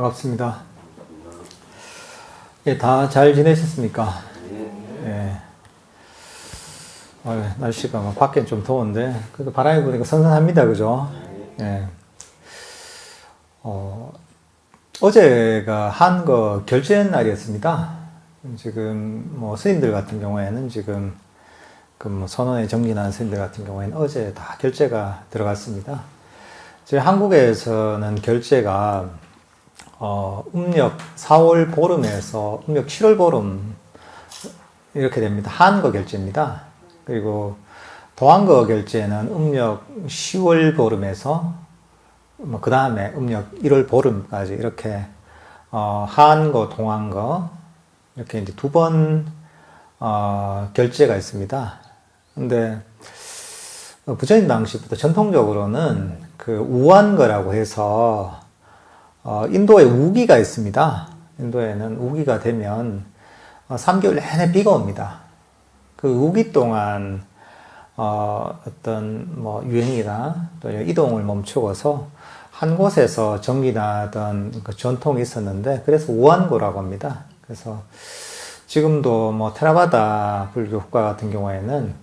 반갑습니다. 예, 다 잘 지내셨습니까? 예. 날씨가 밖엔 좀 더운데, 그래도 바람이 부니까 선선합니다. 그죠? 예. 어제가 한거 결제 날이었습니다. 지금, 스님들 같은 경우에는 지금, 선원에 정진하는 스님들 같은 경우에는 어제 다 결제가 들어갔습니다. 지금 한국에서는 결제가 음력 4월 보름에서 음력 7월 보름 이렇게 됩니다. 한거 결제입니다. 그리고 동한거 결제는 음력 10월 보름에서 그 다음에 음력 1월 보름까지 이렇게 한거, 동한거 이렇게 이제 두 번 결제가 있습니다. 근데 부처님 당시부터 전통적으로는 그 우한거라고 해서 인도에 우기가 있습니다. 인도에는 우기가 되면 3개월 내내 비가 옵니다. 그 우기 동안 어떤 유행이나 또 이동을 멈추어서 한 곳에서 정진하던 그 전통이 있었는데, 그래서 우한거라고 합니다. 그래서 지금도 테라바다 불교 국가 같은 경우에는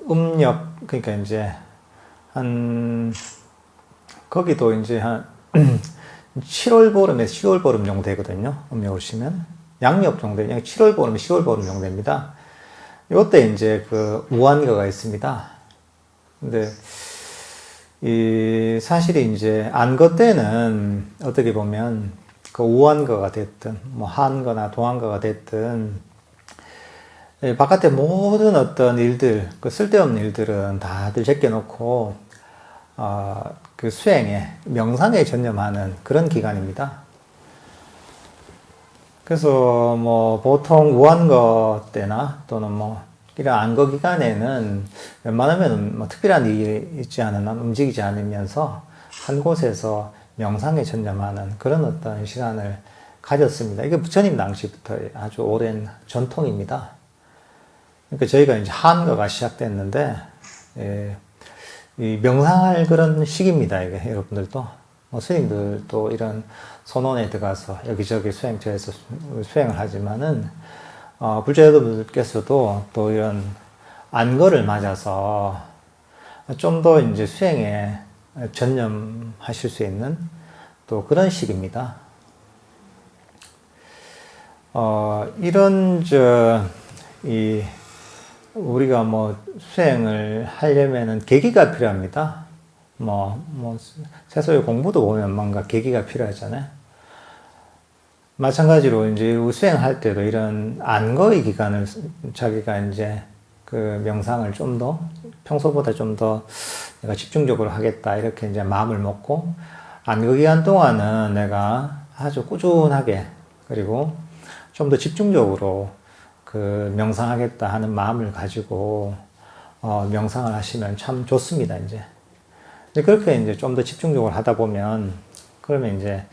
음력, 그러니까 이제 거기도 이제 한 7월 보름에서 10월 보름 정도 되거든요. 음력으로 치면. 양력 정도, 7월 보름, 10월 보름 정도 됩니다. 이때 이제 그 우한거가 있습니다. 근데, 사실이 이제 안거 때는 어떻게 보면 그 우한거가 됐든, 한거나 동한거가 됐든, 바깥에 모든 어떤 일들, 그 쓸데없는 일들은 다들 제껴놓고, 그 수행에, 명상에 전념하는 그런 기간입니다. 그래서 보통 우한거 때나 또는 이런 안거 기간에는 웬만하면 특별한 일이 있지 않은 한 움직이지 않으면서 한 곳에서 명상에 전념하는 그런 어떤 시간을 가졌습니다. 이게 부처님 당시부터 아주 오랜 전통입니다. 그러니까 저희가 이제 한거가 시작됐는데, 이 명상할 그런 시기입니다. 이게 여러분들도 스님들도 이런 선원에 들어가서 여기저기 수행처에서 수행을 하지만은 불자 여러분들께서도 또 이런 안거를 맞아서 좀 더 이제 수행에 전념하실 수 있는 또 그런 시기입니다. 우리가 수행을 하려면은 계기가 필요합니다. 세속의 공부도 보면 뭔가 계기가 필요하잖아요. 마찬가지로 이제 수행할 때도 이런 안거의 기간을 자기가 이제 그 명상을 좀 더, 평소보다 좀 더 내가 집중적으로 하겠다, 이렇게 이제 마음을 먹고, 안거 기간 동안은 내가 아주 꾸준하게, 그리고 좀 더 집중적으로 그 명상하겠다 하는 마음을 가지고 명상을 하시면 참 좋습니다. 이제 그렇게 이제 좀 더 집중적으로 하다 보면, 그러면 이제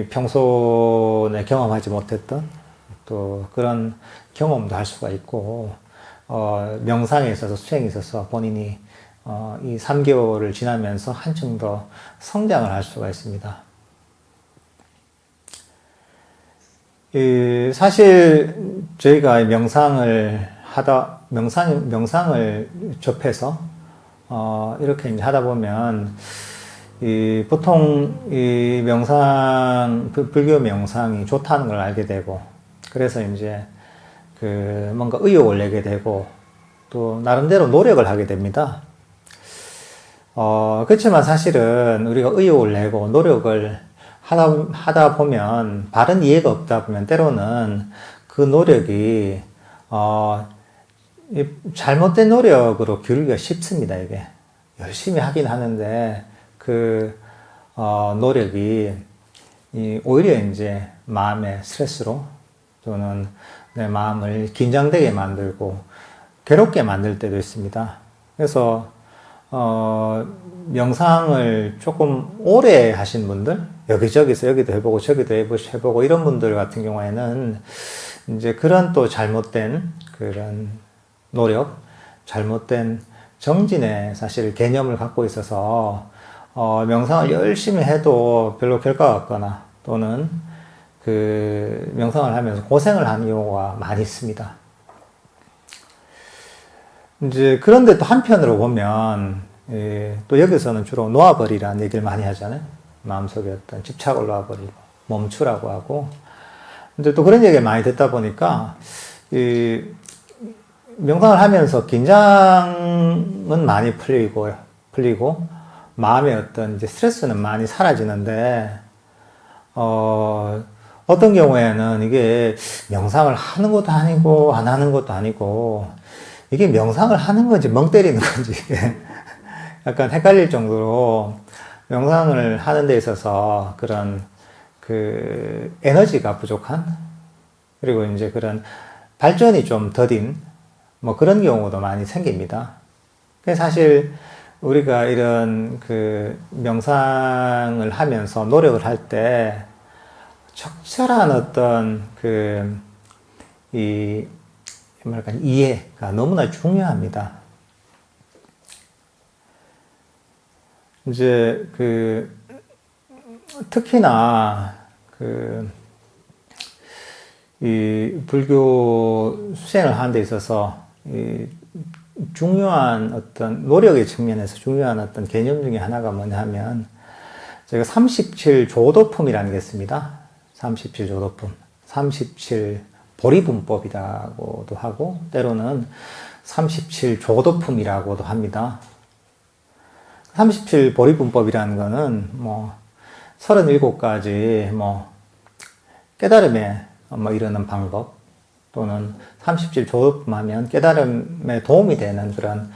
평소에 경험하지 못했던 또 그런 경험도 할 수가 있고, 명상에 있어서, 수행에 있어서 본인이 이 3개월을 지나면서 한층 더 성장을 할 수가 있습니다. 사실 저희가 명상을 접해서 이렇게 이제 하다 보면 보통 이 명상, 불교 명상이 좋다는 걸 알게 되고, 그래서 이제 뭔가 의욕을 내게 되고, 또 나름대로 노력을 하게 됩니다. 그렇지만 사실은 우리가 의욕을 내고 노력을 하다 보면, 바른 이해가 없다 보면 때로는 그 노력이 잘못된 노력으로 기울기가 쉽습니다. 이게 열심히 하긴 하는데 그 노력이 오히려 이제 마음의 스트레스로, 또는 내 마음을 긴장되게 만들고 괴롭게 만들 때도 있습니다. 그래서 명상을 조금 오래 하신 분들, 여기저기서 여기도 해보고 저기도 해보고 이런 분들 같은 경우에는 이제 그런 또 잘못된 그런 노력, 잘못된 정진의 사실 개념을 갖고 있어서 명상을 열심히 해도 별로 결과가 없거나 또는 그 명상을 하면서 고생을 하는 경우가 많이 있습니다. 이제 그런데 또 한편으로 보면 또 여기서는 주로 놓아버리라는 얘기를 많이 하잖아요. 마음속에 어떤 집착을 놓아버리고 멈추라고 하고. 근데 또 그런 얘기를 많이 듣다 보니까 명상을 하면서 긴장은 많이 풀리고 마음의 어떤 이제 스트레스는 많이 사라지는데 어떤 경우에는 이게 명상을 하는 것도 아니고 안 하는 것도 아니고 이게 명상을 하는 건지 멍 때리는 건지 약간 헷갈릴 정도로 명상을 하는 데 있어서 그런 그 에너지가 부족한 그리고 이제 그런 발전이 좀 더딘 뭐 그런 경우도 많이 생깁니다. 사실 우리가 이런 그 명상을 하면서 노력을 할 때 적절한 어떤 이해가 너무나 중요합니다. 이제 특히나 이 불교 수행을 하는 데 있어서 중요한 어떤 노력의 측면에서 중요한 어떤 개념 중에 하나가 뭐냐 하면 제가 37조도품이라는 게 있습니다. 37조도품, 37 보리분법이라고도 하고 때로는 37조도품이라고도 합니다. 37 보리분법이라는 거는 뭐 37가지 뭐 깨달음에 이르는 방법 또는 37조도품 하면 깨달음에 도움이 되는 그런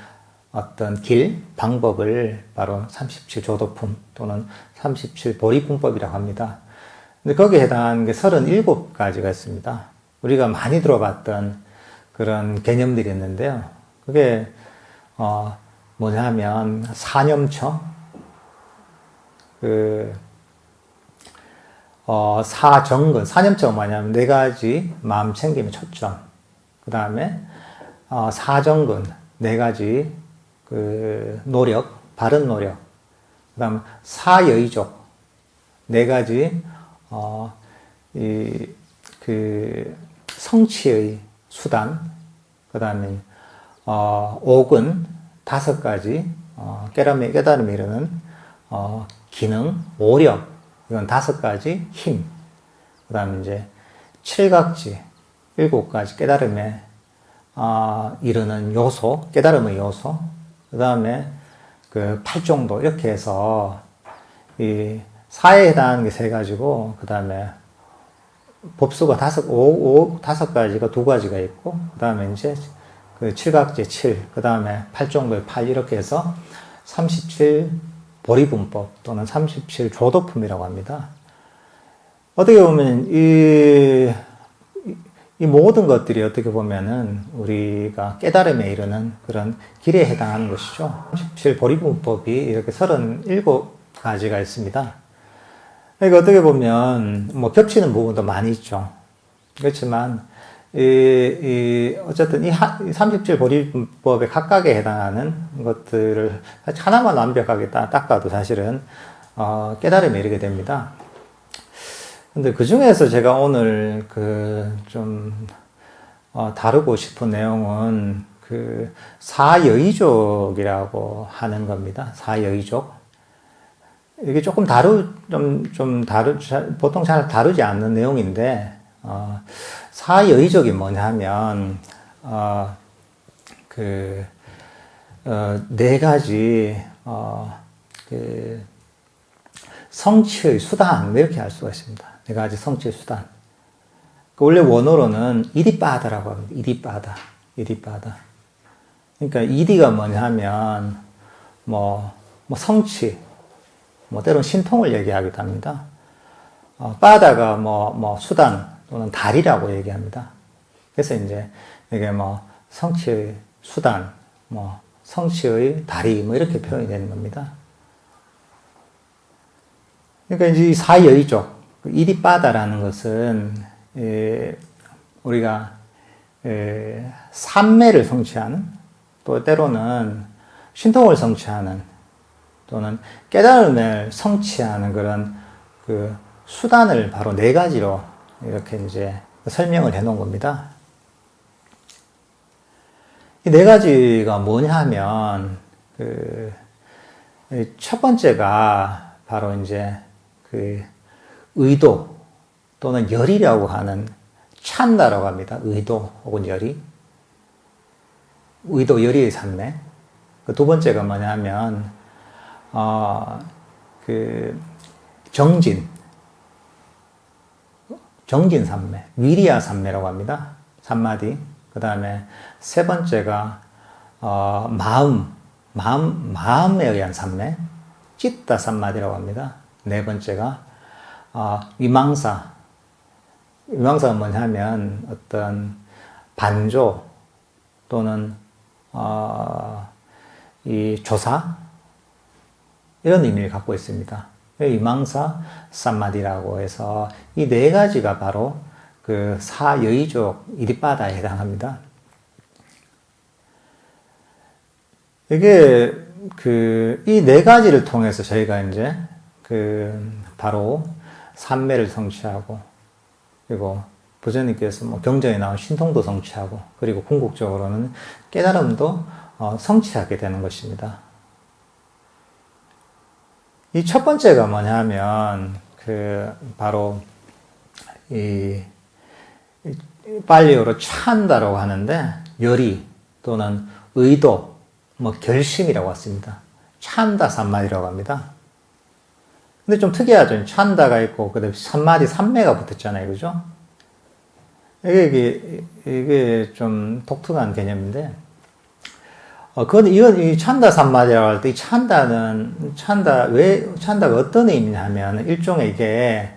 어떤 길, 방법을 바로 37조도품 또는 37 보리분법이라고 합니다. 근데 거기에 해당하는 게 37가지가 있습니다. 우리가 많이 들어봤던 그런 개념들이 있는데요. 그게 뭐냐 하면 사념처, 사정근, 사념처가 뭐냐면 4가지 마음 챙김의 초점. 그 다음에 사정근, 4가지 노력, 바른 노력. 그 다음 사여의족, 4가지 성취의 수단. 그 다음에 옥은 5가지 깨달음에 이르는 기능, 오력. 이건 5가지 힘. 그 다음에 이제 7각지, 7가지 깨달음에 이르는 요소, 깨달음의 요소. 그 다음에 8정도 이렇게 해서 이 사에 해당하는 게 3가지고 그 다음에 법수가 5가지가 2가지가 있고 그 다음에 이제 7각지의 7, 그 다음에 8정도의 8 이렇게 해서 37 보리분법 또는 37 조도품이라고 합니다. 어떻게 보면 이 모든 것들이 어떻게 보면은 우리가 깨달음에 이르는 그런 길에 해당하는 것이죠. 37 보리분법이 이렇게 37가지가 있습니다. 그러니까 어떻게 보면 뭐 겹치는 부분도 많이 있죠. 그렇지만 어쨌든 이 37 보리분법의 각각에 해당하는 것들을 하나만 완벽하게 닦아도 사실은 깨달음에 이르게 됩니다. 근데 그 중에서 제가 오늘 좀 다루고 싶은 내용은 사여의족이라고 하는 겁니다. 사여의족. 이게 조금 보통 잘 다루지 않는 내용인데, 사여의족이 뭐냐 하면, 4가지, 성취의 수단, 이렇게 할 수가 있습니다. 4가지 성취의 수단. 원래 원어로는 이디빠다라고 합니다. 이디빠다. 그러니까 이디가 뭐냐 하면, 성취, 때로는 신통을 얘기하기도 합니다. 빠다가 수단 또는 다리라고 얘기합니다. 그래서 이제 이게 성취의 수단, 성취의 다리 이렇게 표현이 되는 겁니다. 그러니까 이제 이 사여의족, 이디빠다라는 것은 우리가 삼매를 성취하는 또 때로는 신통을 성취하는 또는 깨달음을 성취하는 그런 그 수단을 바로 네 가지로 이렇게 이제 설명을 해 놓은 겁니다. 이 네 가지가 뭐냐 하면, 첫 번째가 바로 이제 그 의도 또는 열이라고 하는 찬다라고 합니다. 의도 혹은 열이. 의도, 열이의 산매. 그 두 번째가 뭐냐 하면, 정진 산매, 위리아 산매라고 합니다. 산마디. 그 다음에 세 번째가, 마음에 의한 산매, 찌tta 산마디라고 합니다. 네 번째가, 위망사가 뭐냐 하면 어떤 반조 또는, 이 조사? 이런 의미를 갖고 있습니다. 위망사 산마디라고 해서 이 네 가지가 바로 그 사여의족 이리바다에 해당합니다. 이게 이 네 가지를 통해서 저희가 이제 바로 삼매를 성취하고, 그리고 부처님께서 뭐 경전에 나온 신통도 성취하고, 그리고 궁극적으로는 깨달음도 성취하게 되는 것입니다. 이 첫 번째가 뭐냐 하면, 바로, 발리어로 찬다라고 하는데, 열의 또는 의도, 뭐 결심이라고 했습니다. 찬다 산마디라고 합니다. 근데 좀 특이하죠. 찬다가 있고, 그 다음에 산마디, 산매가 붙었잖아요. 그죠? 이게 좀 독특한 개념인데, 이 찬다 산마디라고 할 때, 이 찬다가 어떤 의미냐 하면, 일종의 이게,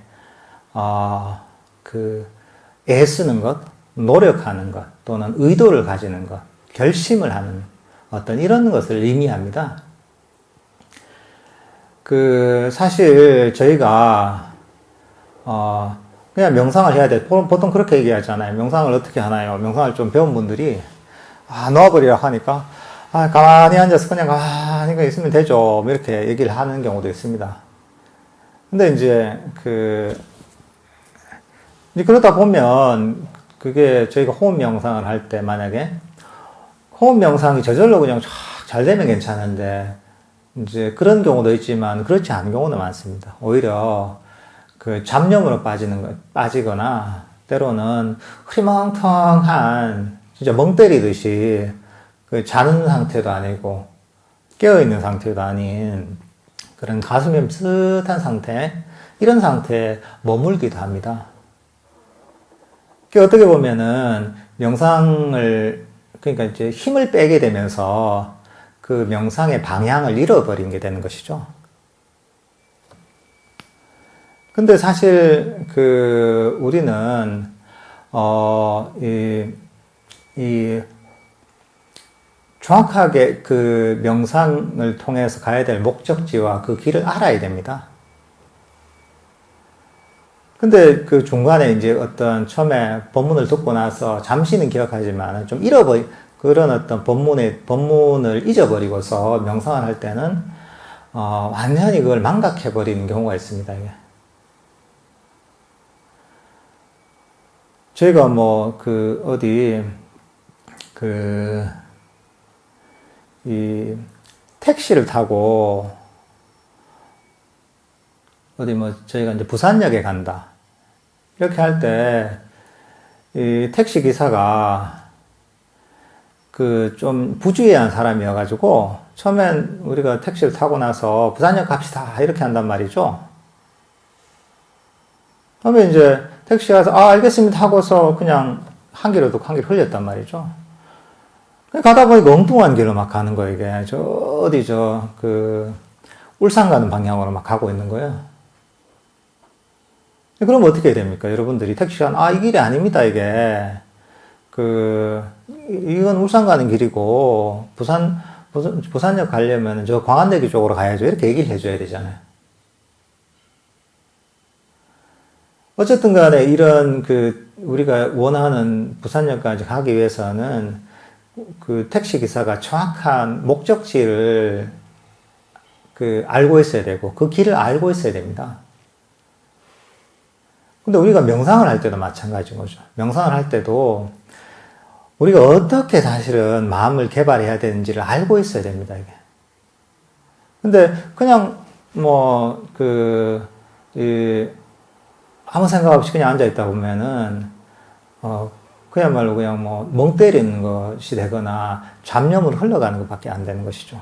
애쓰는 것, 노력하는 것, 또는 의도를 가지는 것, 결심을 하는 어떤 이런 것을 의미합니다. 사실 저희가, 그냥 명상을 해야 돼. 보통 그렇게 얘기하잖아요. 명상을 어떻게 하나요? 명상을 좀 배운 분들이, 놓아버리라고 하니까, 가만히 앉아서 그냥 가만히 있으면 되죠. 뭐 이렇게 얘기를 하는 경우도 있습니다. 근데 이제 그러다 보면, 그게 저희가 호흡 명상을 할 때 만약에, 호흡 명상이 저절로 그냥 잘 되면 괜찮은데, 이제 그런 경우도 있지만, 그렇지 않은 경우도 많습니다. 오히려, 잡념으로 빠지거나, 때로는 흐리멍텅한, 진짜 멍 때리듯이, 자는 상태도 아니고, 깨어있는 상태도 아닌, 그런 가슴이 옅은 상태, 이런 상태에 머물기도 합니다. 어떻게 보면은, 그러니까 이제 힘을 빼게 되면서, 그 명상의 방향을 잃어버린 게 되는 것이죠. 근데 사실, 우리는, 정확하게 명상을 통해서 가야 될 목적지와 그 길을 알아야 됩니다. 근데 중간에 이제 처음에 법문을 듣고 나서 잠시는 기억하지만 좀 그런 어떤 법문을 잊어버리고서 명상을 할 때는, 완전히 그걸 망각해버리는 경우가 있습니다, 이게. 저희가 택시를 타고, 저희가 이제 부산역에 간다. 이렇게 할 때, 이 택시 기사가, 좀 부주의한 사람이어가지고, 처음엔 우리가 택시를 타고 나서 부산역 갑시다. 이렇게 한단 말이죠. 그러면 이제 택시 가서, 알겠습니다. 하고서 그냥 한 길로 한 길 흘렸단 말이죠. 가다 보니까 엉뚱한 길로 막 가는 거예요, 이게. 울산 가는 방향으로 막 가고 있는 거예요. 그럼 어떻게 해야 됩니까? 여러분들이 택시가, 이 길이 아닙니다, 이게. 이건 울산 가는 길이고, 부산역 가려면 저 광안대교 쪽으로 가야죠. 이렇게 얘기를 해줘야 되잖아요. 어쨌든 간에 이런 우리가 원하는 부산역까지 가기 위해서는 택시 기사가 정확한 목적지를 알고 있어야 되고, 그 길을 알고 있어야 됩니다. 근데 우리가 명상을 할 때도 마찬가지인 거죠. 명상을 할 때도 우리가 어떻게 사실은 마음을 개발해야 되는지를 알고 있어야 됩니다, 이게. 근데 그냥 아무 생각 없이 그냥 앉아있다 보면은, 그야말로 그냥 멍 때리는 것이 되거나 잡념으로 흘러가는 것밖에 안 되는 것이죠.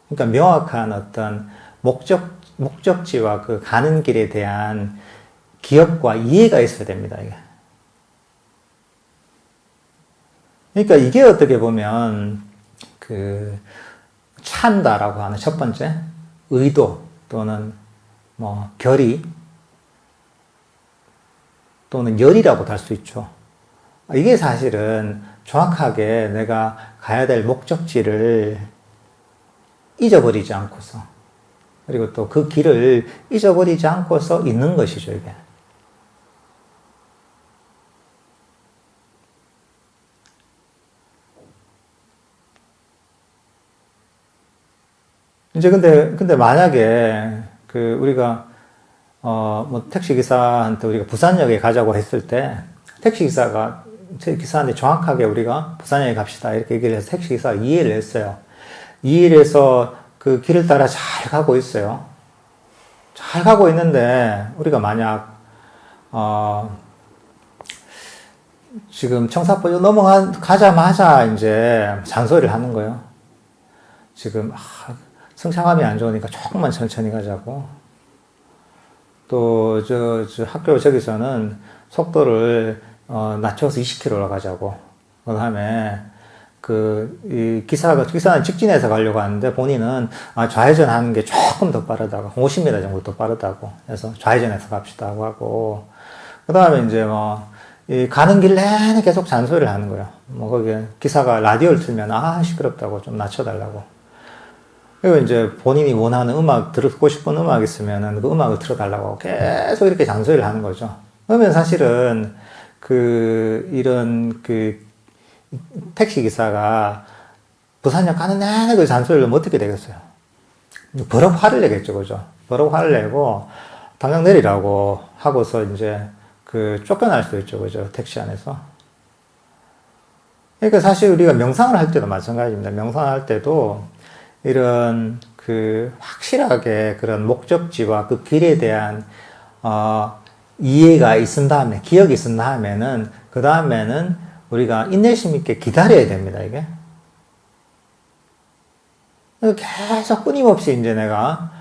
그러니까 명확한 어떤 목적지와 그 가는 길에 대한 기억과 이해가 있어야 됩니다, 이게. 그러니까 이게 어떻게 보면, 찬다라고 하는 첫 번째, 의도 또는 결의 또는 열이라고도 할 수 있죠. 이게 사실은 정확하게 내가 가야 될 목적지를 잊어버리지 않고서, 그리고 또 그 길을 잊어버리지 않고서 있는 것이죠, 이게. 이제 근데 만약에 우리가 택시기사한테 우리가 부산역에 가자고 했을 때, 택시기사한테 정확하게 우리가 부산역에 갑시다 이렇게 얘기를 해서 택시기사가 이해를 했어요. 이해를 해서 그 길을 따라 잘 가고 있어요. 잘 가고 있는데 우리가 만약 지금 청사포 넘어가자마자 이제 잔소리를 하는 거예요. 지금 승차감이 안 좋으니까 조금만 천천히 가자고. 또 학교 저기서는 속도를 낮춰서 20km로 가자고. 그 다음에 기사는 직진해서 가려고 하는데 본인은 좌회전 하는 게 조금 더 빠르다고, 50m 정도 더 빠르다고 해서 좌회전해서 갑시다 하고. 그 다음에 이제 가는 길 내내 계속 잔소리를 하는 거예요. 거기에 기사가 라디오를 틀면 시끄럽다고 좀 낮춰달라고. 그리고 이제 본인이 원하는 듣고 싶은 음악 있으면은 그 음악을 틀어달라고 하고 계속 이렇게 잔소리를 하는 거죠. 그러면 사실은 이런 택시기사가 부산역 가는 내내 그 잔소리를 하면 어떻게 되겠어요? 버럭 화를 내겠죠, 그죠? 버럭 화를 내고 당장 내리라고 하고서 이제 쫓겨날 수도 있죠, 그죠? 택시 안에서. 그러니까 사실 우리가 명상을 할 때도 마찬가지입니다. 명상을 할 때도 이런 확실하게 그런 목적지와 그 길에 대한 이해가 있은 다음에, 기억이 있은 다음에는, 그 다음에는 우리가 인내심 있게 기다려야 됩니다, 이게. 계속 끊임없이 이제 내가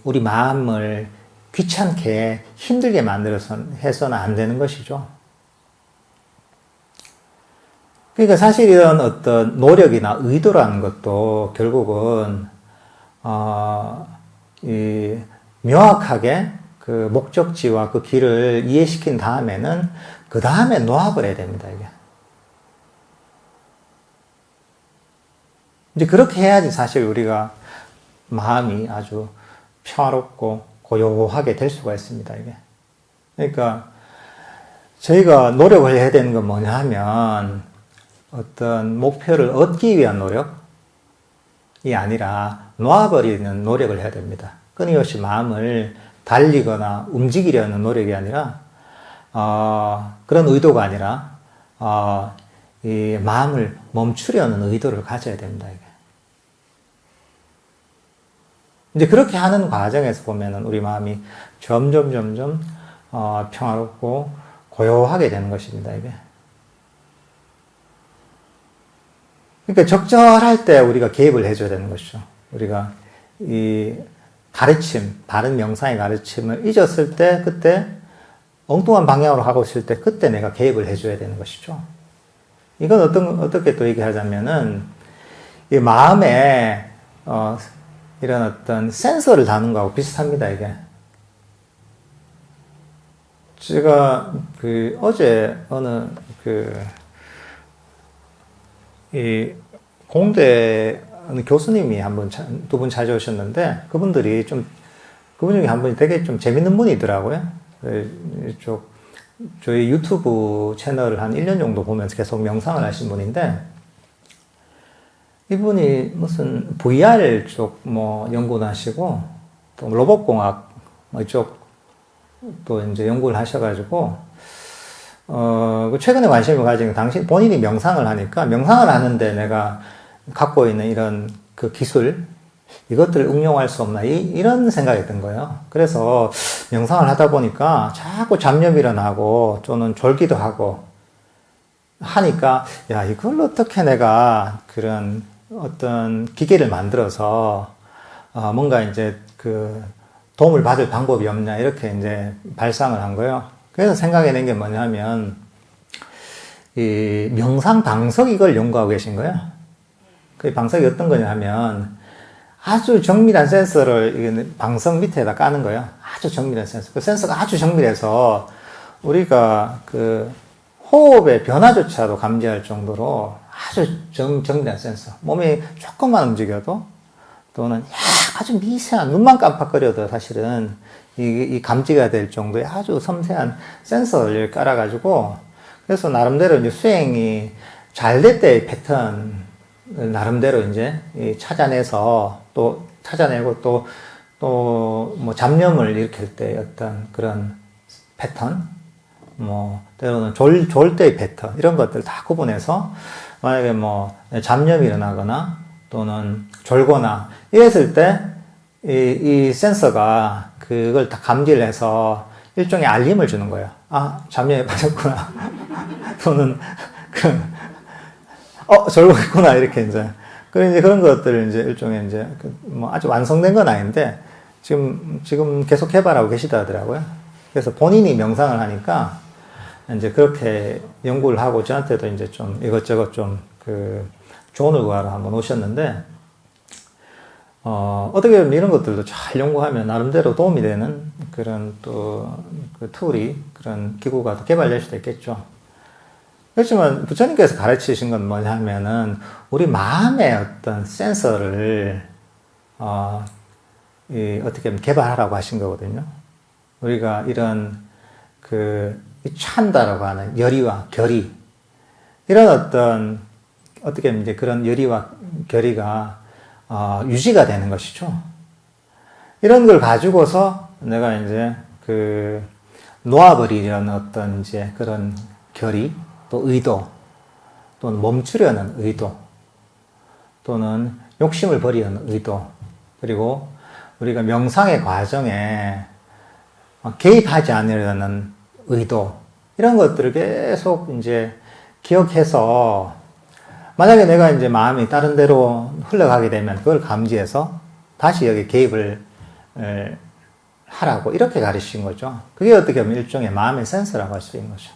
우리 마음을 귀찮게 힘들게 해서는 안 되는 것이죠. 그러니까 사실 이런 어떤 노력이나 의도라는 것도 결국은, 명확하게 그 목적지와 그 길을 이해시킨 다음에는 그 다음에 노합을 해야 됩니다, 이게. 이제 그렇게 해야지 사실 우리가 마음이 아주 평화롭고 고요하게 될 수가 있습니다, 이게. 그러니까 저희가 노력을 해야 되는 건 뭐냐 하면 어떤 목표를 얻기 위한 노력이 아니라 놓아버리는 노력을 해야 됩니다. 끊임없이 마음을 달리거나 움직이려는 노력이 아니라 그런 의도가 아니라 이 마음을 멈추려는 의도를 가져야 됩니다, 이게. 이제 그렇게 하는 과정에서 보면은 우리 마음이 점점 평화롭고 고요하게 되는 것입니다, 이게. 그러니까 적절할 때 우리가 개입을 해줘야 되는 것이죠. 우리가 이 바른 명상의 가르침을 잊었을 때, 그때 엉뚱한 방향으로 가고 있을 때, 그때 내가 개입을 해줘야 되는 것이죠. 이건 어떻게 또 얘기하자면은, 이 마음에, 이런 어떤 센서를 다는 거하고 비슷합니다, 이게. 제가 어제 이 공대 교수님이 두 분 찾아오셨는데, 그분 중에 한 분이 되게 좀 재밌는 분이더라고요. 저희 유튜브 채널을 한 1년 정도 보면서 계속 명상을 하신 분인데, 이분이 무슨 VR 쪽 뭐 연구도 하시고, 또 로봇공학 이쪽 또 이제 연구를 하셔가지고, 최근에 관심을 가진 당신 본인이 명상을 하니까 명상을 하는데 내가 갖고 있는 이런 그 기술, 이것들을 응용할 수 없나 이런 생각이 든 거예요. 그래서 명상을 하다 보니까 자꾸 잡념이 일어나고 또는 졸기도 하고 하니까 야, 이걸 어떻게 내가 그런 어떤 기계를 만들어서 뭔가 이제 그 도움을 받을 방법이 없냐 이렇게 이제 발상을 한 거예요. 그래서 생각해낸 게 뭐냐면 이 명상 방석 이걸 연구하고 계신 거예요. 그 방석이 어떤 거냐 하면 아주 정밀한 센서를 방석 밑에다 까는 거예요. 아주 정밀한 센서. 그 센서가 아주 정밀해서 우리가 그 호흡의 변화조차도 감지할 정도로 아주 정밀한 센서. 몸이 조금만 움직여도 또는 아주 미세한 눈만 깜빡거려도 사실은 이 감지가 될 정도의 아주 섬세한 센서를 깔아가지고 그래서 나름대로 이제 수행이 잘 될 때의 패턴 나름대로 이제 찾아내서 또 찾아내고 또 뭐 잡념을 일으킬 때 어떤 그런 패턴 뭐 때로는 졸 때의 패턴 이런 것들 다 구분해서 만약에 뭐 잡념이 일어나거나 또는 졸거나 이랬을 때 이 센서가 그걸 다 감지를 해서 일종의 알림을 주는 거예요. 아, 잡념에 빠졌구나. 또는 졸고 있구나 이렇게 이제 그런 것들을 이제 일종의 이제 뭐 아주 완성된 건 아닌데 지금 계속 개발하고 계시다 하더라고요. 그래서 본인이 명상을 하니까 이제 그렇게 연구를 하고 저한테도 이제 좀 이것저것 좀 그 조언을 구하러 한번 오셨는데 어떻게 보면 이런 것들도 잘 연구하면 나름대로 도움이 되는 그런 또 그 툴이 그런 기구가 또 개발될 수도 있겠죠. 그렇지만 부처님께서 가르치신 건 뭐냐면은 우리 마음의 어떤 센서를 어떻게 보면 개발하라고 하신 거거든요. 우리가 이런 그 찬다라고 하는 열의와 결의 이런 어떻게 보면 이제 그런 열의와 결의가 유지가 되는 것이죠. 이런 걸 가지고서 내가 이제 그 놓아버리려는 어떤 이제 그런 결의 또 의도 또는 멈추려는 의도 또는 욕심을 버리려는 의도 그리고 우리가 명상의 과정에 개입하지 않으려는 의도 이런 것들을 계속 이제 기억해서 만약에 내가 이제 마음이 다른 데로 흘러가게 되면 그걸 감지해서 다시 여기 개입을 하라고 이렇게 가르치신 거죠. 그게 어떻게 보면 일종의 마음의 센서라고 할 수 있는 거죠.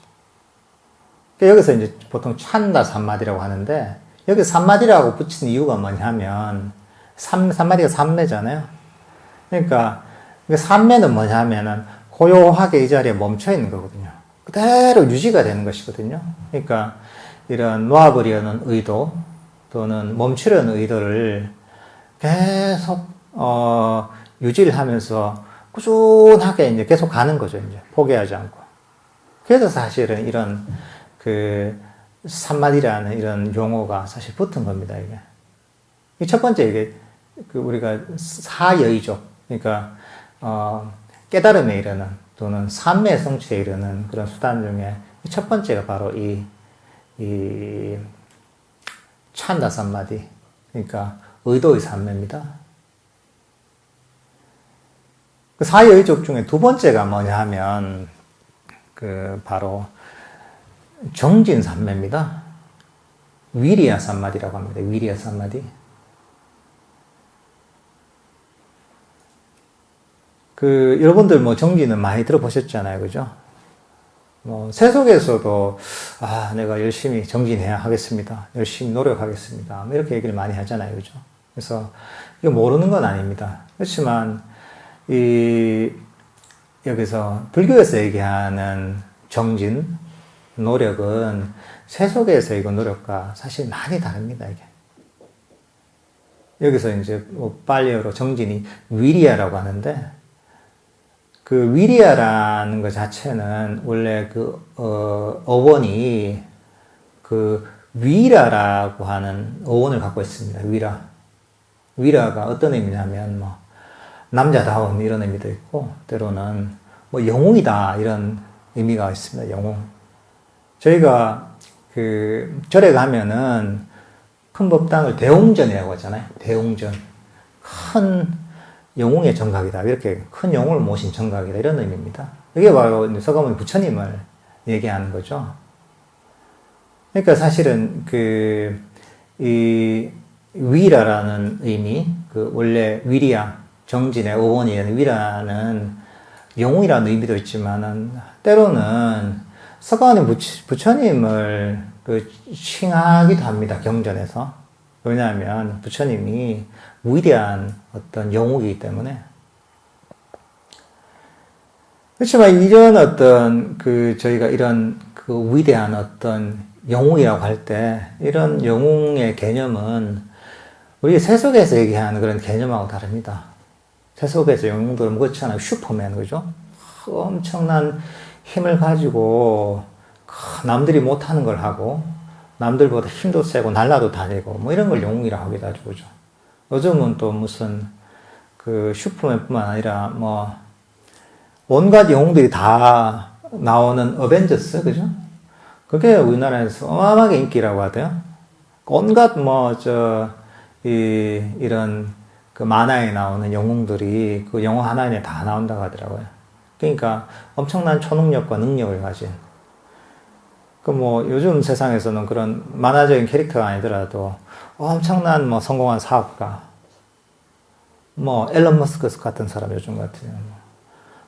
여기서 이제 보통 찬다 삼마디라고 하는데 여기 삼마디라고 붙인 이유가 뭐냐면 삼마디가 삼매잖아요. 그러니까 삼매는 뭐냐면은 고요하게 이 자리에 멈춰 있는 거거든요. 그대로 유지가 되는 것이거든요. 그러니까 이런 놓아버리려는 의도 또는 멈추려는 의도를 계속 유지를 하면서 꾸준하게 이제 계속 가는 거죠. 이제 포기하지 않고. 그래서 사실은 이런 그 삼마디라는 이런 용어가 사실 붙은 겁니다. 이게. 이 첫 번째 이게 그 우리가 사여의족 그러니까 깨달음에 이르는 또는 삼매 성취에 이르는 그런 수단 중에 첫 번째가 바로 이 찬다 삼마디 그러니까 의도의 삼매입니다. 그 사여의족 중에 두 번째가 뭐냐 하면 그 바로 정진 삼매입니다. 위리야 삼마디라고 합니다. 위리야 삼마디. 그 여러분들 뭐 정진은 많이 들어보셨잖아요, 그죠? 뭐 세속에서도 내가 열심히 정진해야 하겠습니다. 열심히 노력하겠습니다. 뭐 이렇게 얘기를 많이 하잖아요, 그죠? 그래서 이거 모르는 건 아닙니다. 그렇지만 여기서 불교에서 얘기하는 정진 노력은 세속에서 이거 노력과 사실 많이 다릅니다, 이게. 여기서 이제 뭐 팔리어로 정진이 위리야라고 하는데 그 위리야라는 것 자체는 원래 그 어원이 그 위라라고 하는 어원을 갖고 있습니다. 위라. 위라가 어떤 의미냐면, 뭐, 남자다운 이런 의미도 있고, 때로는 뭐 영웅이다 이런 의미가 있습니다. 영웅. 저희가 그 절에 가면은 큰 법당을 대웅전이라고 하잖아요. 대웅전. 큰 영웅의 정각이다. 이렇게 큰 영웅을 모신 정각이다. 이런 의미입니다. 이게 바로 서가모니 부처님을 얘기하는 거죠. 그러니까 사실은 이 위라라는 의미, 원래 위리야, 정진의 어원이 위라는 영웅이라는 의미도 있지만은, 때로는 서가모니 부처님을 칭하기도 합니다. 경전에서. 왜냐하면 부처님이 위대한 어떤 영웅이기 때문에. 그렇지만 이런 어떤 저희가 이런 위대한 어떤 영웅이라고 할 때, 이런 영웅의 개념은 우리 세속에서 얘기하는 그런 개념하고 다릅니다. 세속에서 영웅들은 그렇잖아요. 슈퍼맨, 그죠? 엄청난 힘을 가지고 남들이 못하는 걸 하고, 남들보다 힘도 세고 날라도 다니고 뭐 이런 걸 영웅이라고 하기도 하죠. 그죠? 요즘은 또 무슨 슈퍼맨뿐만 아니라 뭐 온갖 영웅들이 다 나오는 어벤져스, 그죠? 그게 우리나라에서 어마어마하게 인기라고 하대요. 온갖 이런 만화에 나오는 영웅들이 그 영화 하나에 다 나온다고 하더라고요. 그러니까 엄청난 초능력과 능력을 가진, 요즘 세상에서는 그런 만화적인 캐릭터가 아니더라도 엄청난 성공한 사업가, 앨런 머스크 같은 사람, 요즘 같은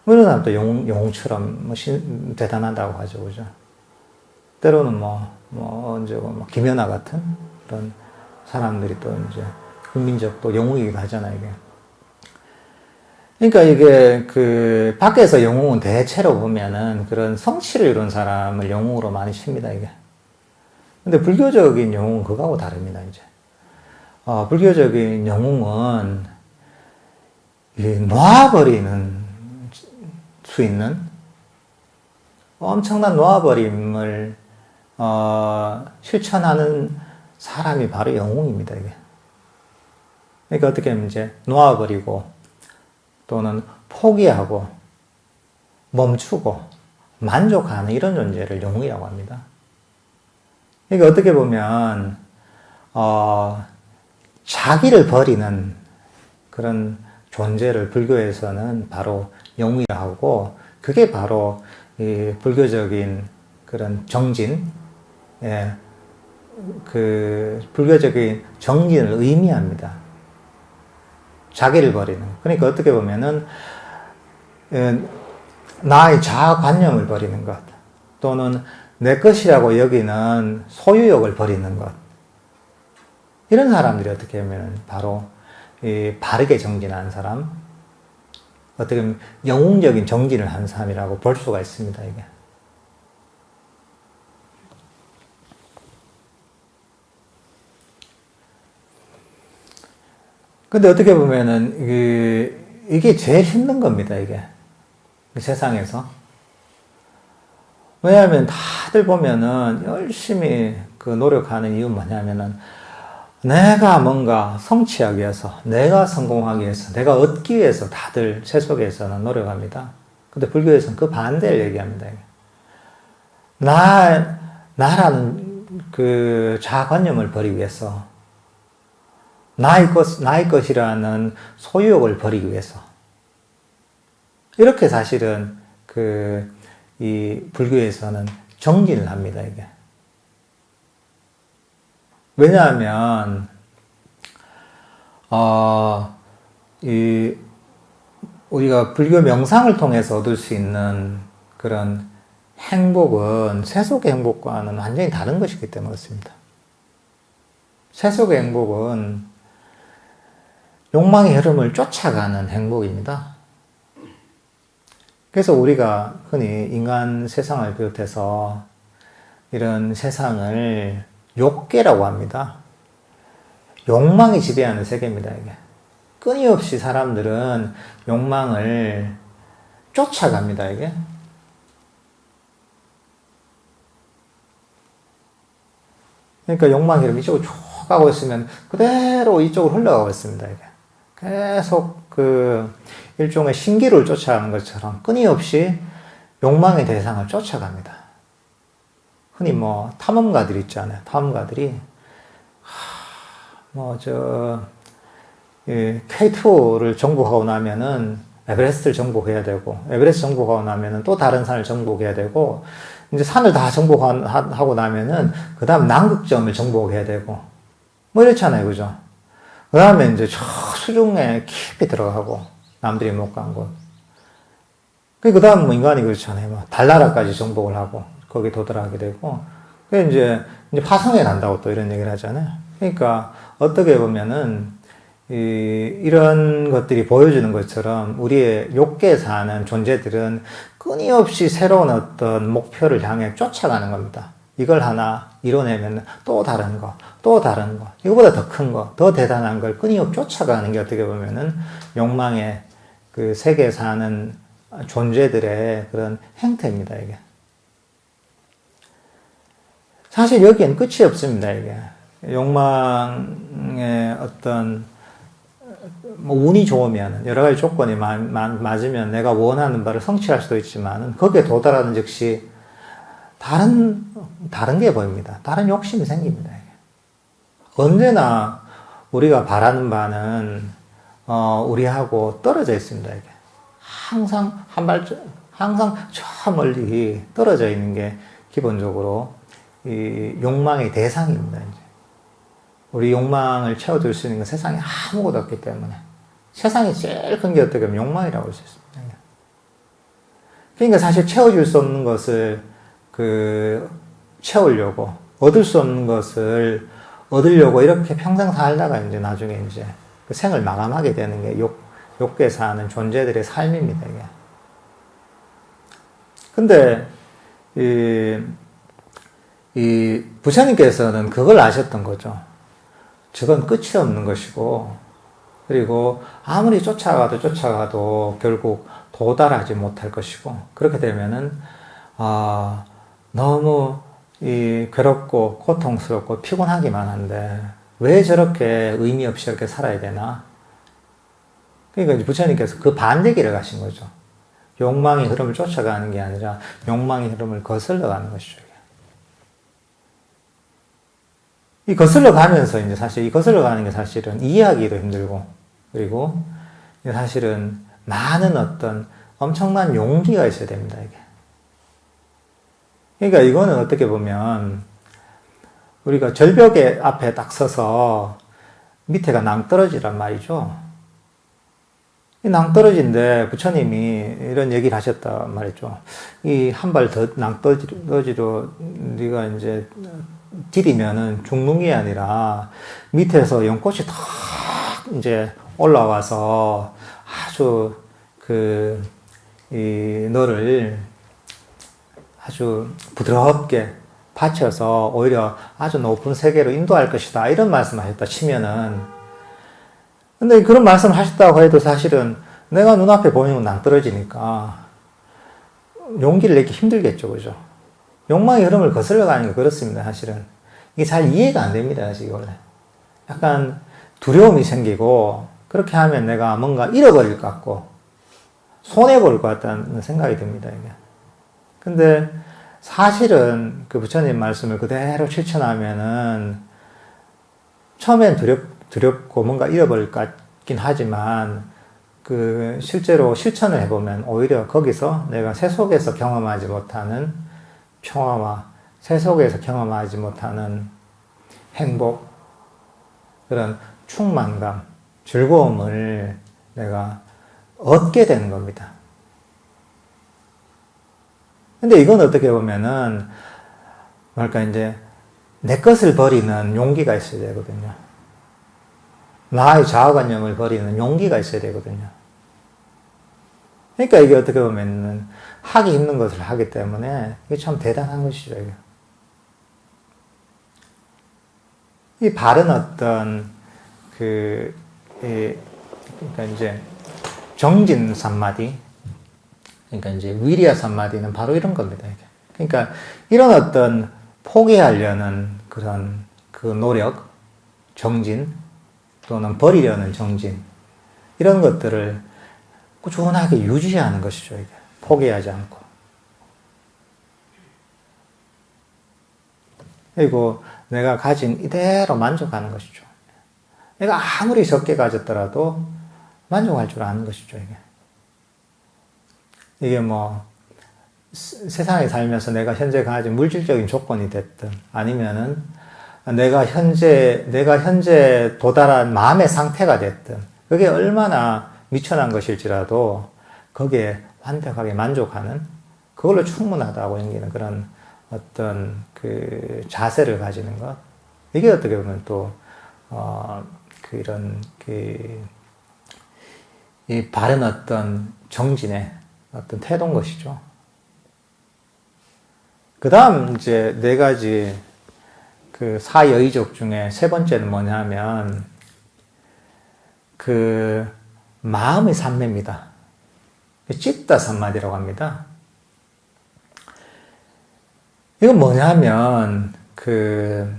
이런 사람도 영웅처럼 대단하다고 하죠. 그죠? 때로는 김연아 같은 그런 사람들이 또 이제 국민적 또 영웅이기도 하잖아요, 이게. 그러니까 이게 밖에서 영웅은 대체로 보면은 그런 성취를 이룬 사람을 영웅으로 많이 칩니다, 이게. 근데 불교적인 영웅은 그거하고 다릅니다, 이제. 불교적인 영웅은 놓아버리는 수 있는 엄청난 놓아버림을 실천하는 사람이 바로 영웅입니다, 이게. 그러니까 어떻게 하면 이제 놓아버리고 또는 포기하고 멈추고 만족하는 이런 존재를 영웅이라고 합니다. 그러니까 어떻게 보면 자기를 버리는 그런 존재를 불교에서는 바로 영웅이라고 하고, 그게 바로 이 불교적인 그런 정진, 불교적인 정진을 의미합니다. 자기를 버리는. 그러니까 어떻게 보면은 나의 자아관념을 버리는 것, 또는 내 것이라고 여기는 소유욕을 버리는 것, 이런 사람들이 어떻게 보면 바로 바르게 정진한 사람, 어떻게 보면 영웅적인 정진을 한 사람이라고 볼 수가 있습니다, 이게. 근데 어떻게 보면은 이게 제일 힘든 겁니다, 이게. 세상에서. 왜냐하면 다들 보면은 열심히 노력하는 이유는 뭐냐면은 내가 뭔가 성취하기 위해서, 내가 성공하기 위해서, 내가 얻기 위해서 다들 세속에서는 노력합니다. 근데 불교에서는 그 반대를 얘기합니다. 나라는 자아관념을 버리기 위해서, 나의 것이라는 소유욕을 버리기 위해서. 이렇게 사실은 이 불교에서는 정진을 합니다, 이게. 왜냐하면, 우리가 불교 명상을 통해서 얻을 수 있는 그런 행복은 세속의 행복과는 완전히 다른 것이기 때문에 그렇습니다. 세속의 행복은 욕망의 흐름을 쫓아가는 행복입니다. 그래서 우리가 흔히 인간 세상을 비롯해서 이런 세상을 욕계라고 합니다. 욕망이 지배하는 세계입니다, 이게. 끊임없이 사람들은 욕망을 쫓아갑니다, 이게. 그러니까 욕망이 이렇게 이쪽으로 쭉 가고 있으면 그대로 이쪽으로 흘러가고 있습니다. 이게 계속 그 일종의 신기루를 쫓아가는 것처럼 끊임없이 욕망의 대상을 쫓아갑니다. 흔히 뭐 탐험가들 있잖아요. 탐험가들이 K2를 정복하고 나면은 에베레스트를 정복해야 되고, 에베레스트 정복하고 나면은 또 다른 산을 정복해야 되고, 이제 산을 다 정복하고 나면은 그 다음 남극점을 정복해야 되고, 뭐 이렇잖아요. 그죠? 그 다음에 이제 저 수중에 깊이 들어가고, 남들이 못 간 곳. 그 다음 뭐 인간이 그렇잖아요. 뭐 달나라까지 정복을 하고, 거기 도달하게 되고, 이제 파성에 간다고 또 이런 얘기를 하잖아요. 그러니까 어떻게 보면은 이런 것들이 보여주는 것처럼 우리의 욕계에 사는 존재들은 끊임없이 새로운 어떤 목표를 향해 쫓아가는 겁니다. 이걸 하나 이뤄내면 또 다른 거, 또 다른 거, 이거보다 더 큰 거, 더 대단한 걸 끊임없이 쫓아가는 게 어떻게 보면은 욕망의 그 세계에 사는 존재들의 그런 행태입니다, 이게. 사실 여기엔 끝이 없습니다, 이게. 욕망의 어떤 뭐 운이 좋으면 여러 가지 조건이 맞으면 내가 원하는 바를 성취할 수도 있지만 거기에 도달하는 즉시 다른 게 보입니다. 다른 욕심이 생깁니다. 언제나 우리가 바라는 바는 우리하고 떨어져 있습니다. 이게. 항상 항상 저 멀리 떨어져 있는 게 기본적으로 이 욕망의 대상입니다. 이제. 우리 욕망을 채워줄 수 있는 건 세상에 아무것도 없기 때문에 세상에 제일 큰 게 어떻게 보면 욕망이라고 할 수 있습니다. 그러니까 사실 채워줄 수 없는 것을 채우려고 얻을 수 없는 것을 얻으려고 이렇게 평생 살다가 이제 나중에 이제 그 생을 마감하게 되는 게 욕계에 사는 존재들의 삶입니다. 이게. 근데 이 부처님께서는 그걸 아셨던 거죠. 저건 끝이 없는 것이고, 그리고 아무리 쫓아가도 결국 도달하지 못할 것이고, 그렇게 되면은, 너무 괴롭고 고통스럽고 피곤하기만 한데, 왜 저렇게 의미 없이 이렇게 살아야 되나? 그러니까 부처님께서 그 반대 길을 가신 거죠. 욕망의 흐름을 쫓아가는 게 아니라 욕망의 흐름을 거슬러 가는 것이죠. 이 거슬러 가면서 이제 사실 이 거슬러 가는 게 사실은 이해하기도 힘들고, 그리고 사실은 많은 어떤 엄청난 용기가 있어야 됩니다, 이게. 그러니까 이거는 어떻게 보면 우리가 절벽에 앞에 딱 서서 밑에가 낭떠러지란 말이죠. 이 낭떠러지인데 부처님이 이런 얘기를 하셨단 말이죠. 이 한 발 더 낭떠러지로 네가 이제 디디면은 죽는 게 아니라 밑에서 연꽃이 탁 이제 올라와서 아주 너를 아주 부드럽게 받쳐서 오히려 아주 높은 세계로 인도할 것이다. 이런 말씀 하셨다 치면은, 근데 그런 말씀을 하셨다고 해도 사실은 내가 눈앞에 보이는 건 낭떠러지니까 용기를 내기 힘들겠죠. 그죠? 욕망의 흐름을 거슬러 가는 게 그렇습니다, 사실은. 이게 잘 이해가 안 됩니다, 사실, 원래. 약간 두려움이 생기고, 그렇게 하면 내가 뭔가 잃어버릴 것 같고, 손해볼 것 같다는 생각이 듭니다, 이게. 근데 사실은 그 부처님 말씀을 그대로 실천하면은, 처음엔 두렵고 뭔가 잃어버릴 것 같긴 하지만, 실제로 실천을 해보면 오히려 거기서 내가 세속에서 경험하지 못하는 평화와 세속에서 경험하지 못하는 행복, 그런 충만감, 즐거움을 내가 얻게 되는 겁니다. 근데 이건 어떻게 보면은, 이제, 내 것을 버리는 용기가 있어야 되거든요. 나의 자아관념을 버리는 용기가 있어야 되거든요. 그러니까 이게 어떻게 보면은, 하기 힘든 것을 하기 때문에, 이게 참 대단한 것이죠, 이게. 이 바른 어떤, 그러니까 이제, 정진 삼마디, 그러니까 이제, 위리아 삼마디는 바로 이런 겁니다, 이게. 그러니까, 이런 어떤, 포기하려는 그런 그 노력, 정진, 또는 버리려는 정진, 이런 것들을 꾸준하게 유지하는 것이죠, 이게. 포기하지 않고. 그리고 내가 가진 이대로 만족하는 것이죠. 내가 아무리 적게 가졌더라도 만족할 줄 아는 것이죠, 이게. 이게 뭐, 세상에 살면서 내가 현재 가진 물질적인 조건이 됐든, 아니면은 내가 현재 도달한 마음의 상태가 됐든, 그게 얼마나 미천한 것일지라도 거기에 완벽하게 만족하는, 그걸로 충분하다고 여기는 그런 어떤 그 자세를 가지는 것. 이게 어떻게 보면 또, 이 바른 어떤 정진의 어떤 태도인 것이죠. 그 다음 이제 네 가지 그 사여의족 중에 세 번째는 뭐냐면 그 마음의 삼매입니다. 찌tta 삼마디라고 합니다. 이건 뭐냐면 그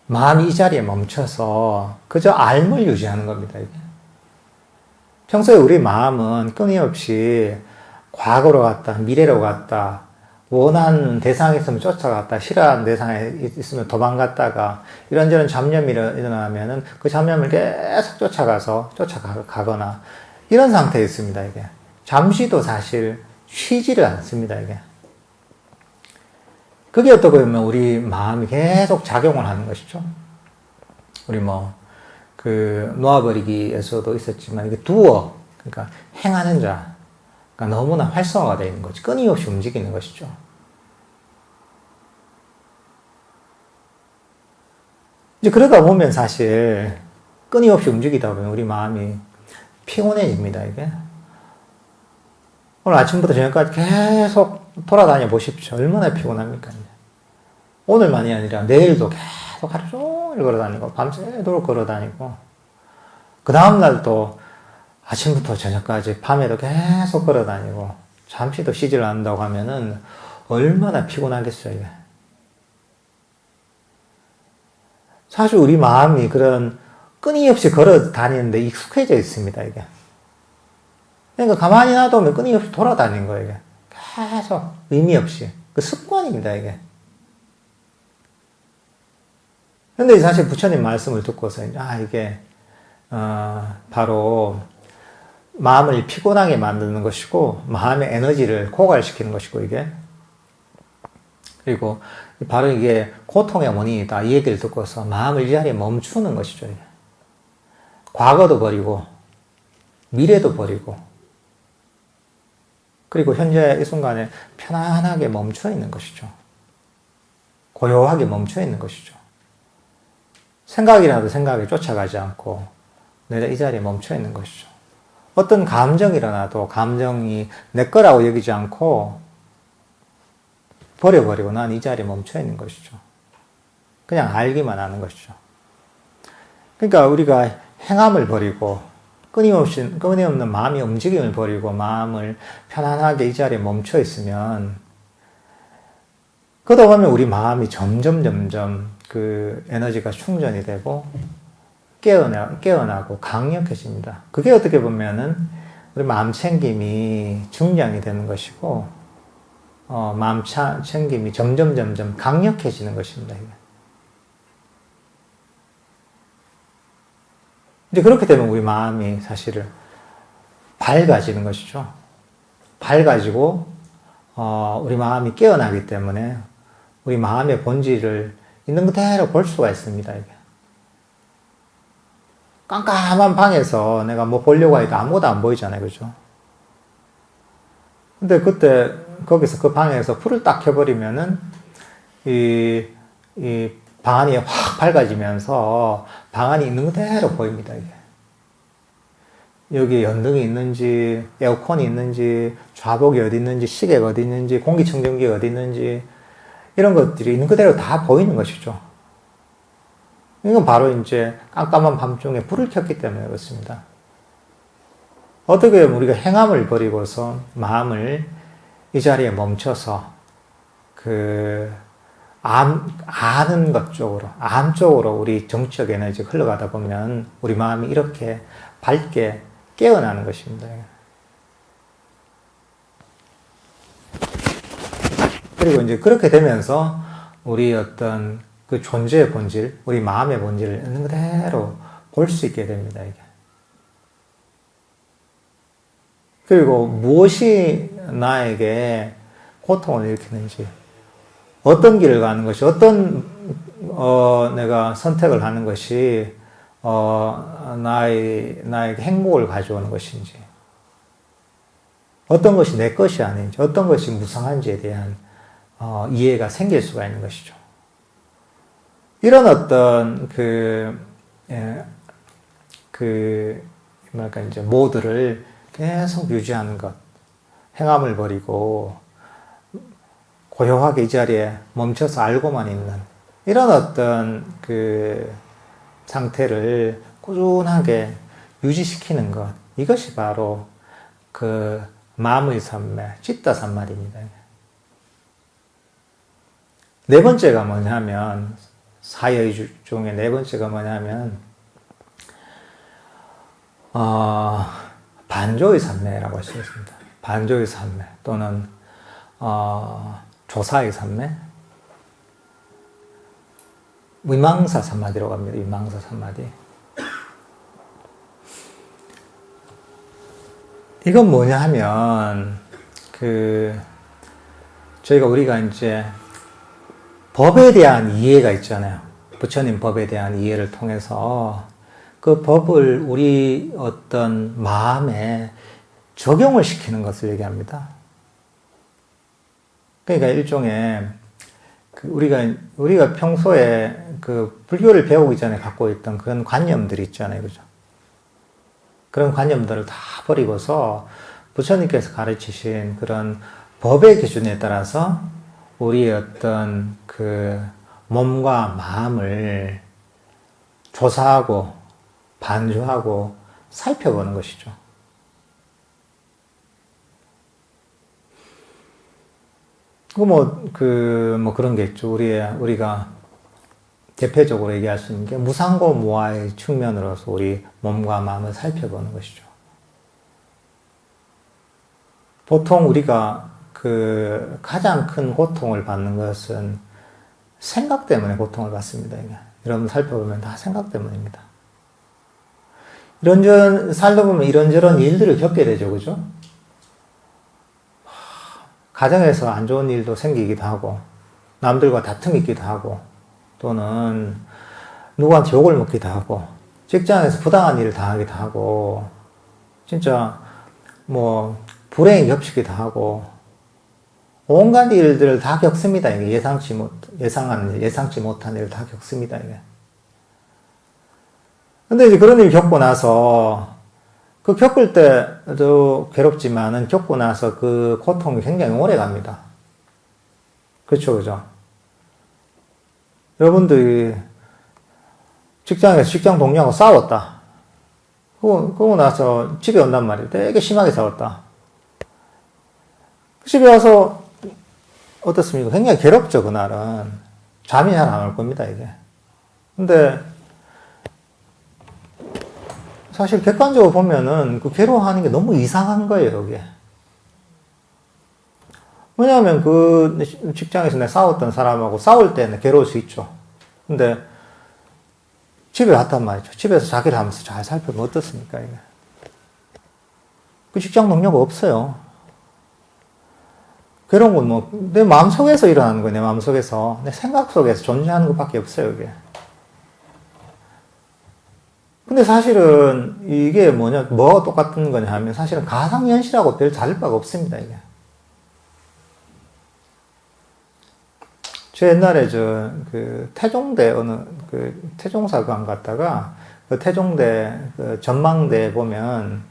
마음이 이 자리에 멈춰서 그저 앓을 유지하는 겁니다. 이게. 평소에 우리 마음은 끊임없이 과거로 갔다, 미래로 갔다, 원하는 대상이 있으면 쫓아갔다, 싫어하는 대상에 있으면 도망갔다가, 이런저런 잡념이 일어나면은 그 잡념을 계속 쫓아가거나, 이런 상태에 있습니다, 이게. 잠시도 사실 쉬지를 않습니다, 이게. 그게 어떻게 보면 우리 마음이 계속 작용을 하는 것이죠. 우리 놓아버리기에서도 있었지만, 이게 두어, 그러니까 행하는 자, 그러니까 너무나 활성화가 되어 있는 거지. 끊임없이 움직이는 것이죠. 이제 그러다 보면 사실 끊임없이 움직이다 보면 우리 마음이 피곤해집니다, 이게. 오늘 아침부터 저녁까지 계속 돌아다녀 보십시오. 얼마나 피곤합니까? 오늘만이 아니라 내일도 계속 하루 종일 걸어다니고, 밤새도록 걸어다니고, 그 다음날 또 아침부터 저녁까지 밤에도 계속 걸어다니고 잠시도 쉬질 않는다고 하면은 얼마나 피곤하겠어요, 이게. 사실 우리 마음이 그런 끊임없이 걸어 다니는데 익숙해져 있습니다, 이게. 그러니까 가만히 놔두면 끊임없이 돌아다니는 거예요, 이게. 계속 의미 없이. 그 습관입니다, 이게. 근데 사실 부처님 말씀을 듣고서, 이게, 바로 마음을 피곤하게 만드는 것이고, 마음의 에너지를 고갈시키는 것이고, 이게. 그리고 바로 이게 고통의 원인이다. 이 얘기를 듣고서 마음을 이 자리에 멈추는 것이죠, 이게. 과거도 버리고, 미래도 버리고, 그리고 현재 이 순간에 편안하게 멈춰 있는 것이죠. 고요하게 멈춰 있는 것이죠. 생각이라도 생각에 쫓아가지 않고, 내가 이 자리에 멈춰 있는 것이죠. 어떤 감정이 일어나도 감정이 내 거라고 여기지 않고 버려버리고 난 이 자리에 멈춰 있는 것이죠. 그냥 알기만 하는 것이죠. 그러니까 우리가 행함을 버리고 끊임없는 마음의 움직임을 버리고 마음을 편안하게 이 자리에 멈춰 있으면 그러다 보면 우리 마음이 점점 그 에너지가 충전이 되고 깨어나고 강력해집니다. 그게 어떻게 보면은 우리 마음 챙김이 중량이 되는 것이고, 마음 챙김이 점점 강력해지는 것입니다. 이제 그렇게 되면 우리 마음이 사실은 밝아지는 것이죠. 밝아지고, 우리 마음이 깨어나기 때문에 우리 마음의 본질을 있는 그대로 볼 수가 있습니다. 이게. 깜깜한 방에서 내가 뭐 보려고 해도 아무것도 안 보이잖아요. 그죠? 근데 그때, 거기서 그 방에서 불을 딱 켜버리면은, 이 방안이 확 밝아지면서 방안이 있는 그대로 보입니다, 이게. 여기 연등이 있는지, 에어컨이 있는지, 좌복이 어디 있는지, 시계가 어디 있는지, 공기청정기가 어디 있는지, 이런 것들이 있는 그대로 다 보이는 것이죠. 이건 바로 이제 깜깜한 밤중에 불을 켰기 때문에 그렇습니다. 어떻게 보면 우리가 행함을 버리고서 마음을 이 자리에 멈춰서 아는 것 쪽으로, 암 쪽으로 우리 정치적 에너지가 흘러가다 보면 우리 마음이 이렇게 밝게 깨어나는 것입니다. 그리고 이제 그렇게 되면서 우리 어떤 그 존재의 본질, 우리 마음의 본질을 있는 그대로 볼 수 있게 됩니다, 이게. 그리고 무엇이 나에게 고통을 일으키는지, 어떤 길을 가는 것이, 내가 선택을 하는 것이, 나에게 행복을 가져오는 것인지, 어떤 것이 내 것이 아닌지, 어떤 것이 무상한지에 대한, 이해가 생길 수가 있는 것이죠. 이런 어떤, 이제, 모드를 계속 유지하는 것, 행함을 버리고, 고요하게 이 자리에 멈춰서 알고만 있는 이런 어떤 상태를 꾸준하게 유지시키는 것, 이것이 바로 그 마음의 산매, 찌따 산말입니다. 네 번째가 뭐냐면, 사의 중에 네 번째가 뭐냐면, 반조의 산매라고 할 수 있습니다. 반조의 산매 또는 조사의 산매, 위망사 산마디라고 합니다. 위망사 산마디. 이건 뭐냐 하면 우리가 이제 법에 대한 이해가 있잖아요. 부처님 법에 대한 이해를 통해서 그 법을 우리 어떤 마음에 적용을 시키는 것을 얘기합니다. 그러니까 일종의 우리가 평소에 그 불교를 배우기 전에 갖고 있던 그런 관념들이 있잖아요, 그죠? 그런 관념들을 다 버리고서 부처님께서 가르치신 그런 법의 기준에 따라서 우리의 어떤 그 몸과 마음을 조사하고 반주하고 살펴보는 것이죠. 그런 게 있죠. 우리가 대표적으로 얘기할 수 있는 게 무상고 무아의 측면으로서 우리 몸과 마음을 살펴보는 것이죠. 보통 우리가 가장 큰 고통을 받는 것은 생각 때문에 고통을 받습니다. 여러분 살펴보면 다 생각 때문입니다. 살다 보면 이런저런 일들을 겪게 되죠, 그죠? 가정에서 안 좋은 일도 생기기도 하고, 남들과 다툼이 있기도 하고, 또는 누구한테 욕을 먹기도 하고, 직장에서 부당한 일을 당하기도 하고, 진짜 불행이 겹치기도 하고, 온갖 일들을 다 겪습니다. 이게 예상치 못한 일을 다 겪습니다. 이게. 근데 이제 그런 일 겪고 나서, 겪을 때도 괴롭지만은 겪고 나서 그 고통이 굉장히 오래 갑니다. 그렇죠, 그죠? 여러분들이 직장에서 직장 동료하고 싸웠다. 그러고 나서 집에 온단 말이에요. 되게 심하게 싸웠다. 집에 와서 어떻습니까? 굉장히 괴롭죠, 그날은. 잠이 잘 안 올 겁니다, 이게. 근데 사실 객관적으로 보면은 그 괴로워하는 게 너무 이상한 거예요, 이게. 왜냐하면 그 직장에서 내가 싸웠던 사람하고 싸울 때는 괴로울 수 있죠. 근데 집에 왔단 말이죠. 집에서 자기를 하면서 잘 살펴보면 어떻습니까, 이게. 그 직장 동료가 없어요. 괴로운 건 내 마음속에서 일어나는 거예요, 내 마음속에서. 내 생각 속에서 존재하는 것밖에 없어요, 이게. 근데 사실은 이게 뭐가 똑같은 거냐 하면 사실은 가상현실하고 별 다를 바가 없습니다, 이게. 저 옛날에 태종대 태종사관 갔다가 그 태종대 전망대 보면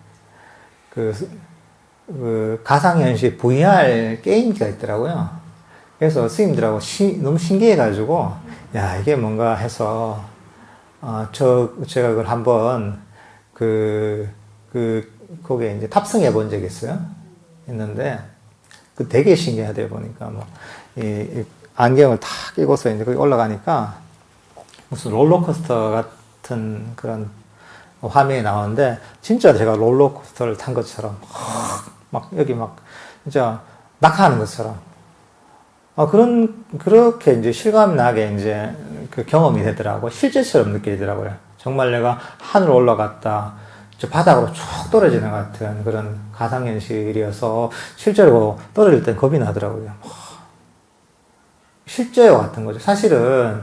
가상현실 VR 게임기가 있더라고요. 그래서 스님들하고 너무 신기해가지고 야, 이게 뭔가 해서 제가 그걸 한번, 거기에 이제 탑승해 본 적이 있어요. 있는데, 되게 신기하대요, 보니까. 안경을 탁 끼고서 이제 거기 올라가니까 무슨 롤러코스터 같은 그런 화면이 나오는데 진짜 제가 롤러코스터를 탄 것처럼 막 여기 막 진짜 낙하하는 것처럼 그렇게 이제 실감 나게 이제 그 경험이 되더라고. 실제처럼 느껴지더라고요. 정말 내가 하늘 올라갔다, 저 바닥으로 쭉 떨어지는 것 같은 그런 가상현실이어서 실제로 떨어질 땐 겁이 나더라고요. 실제와 같은 거죠. 사실은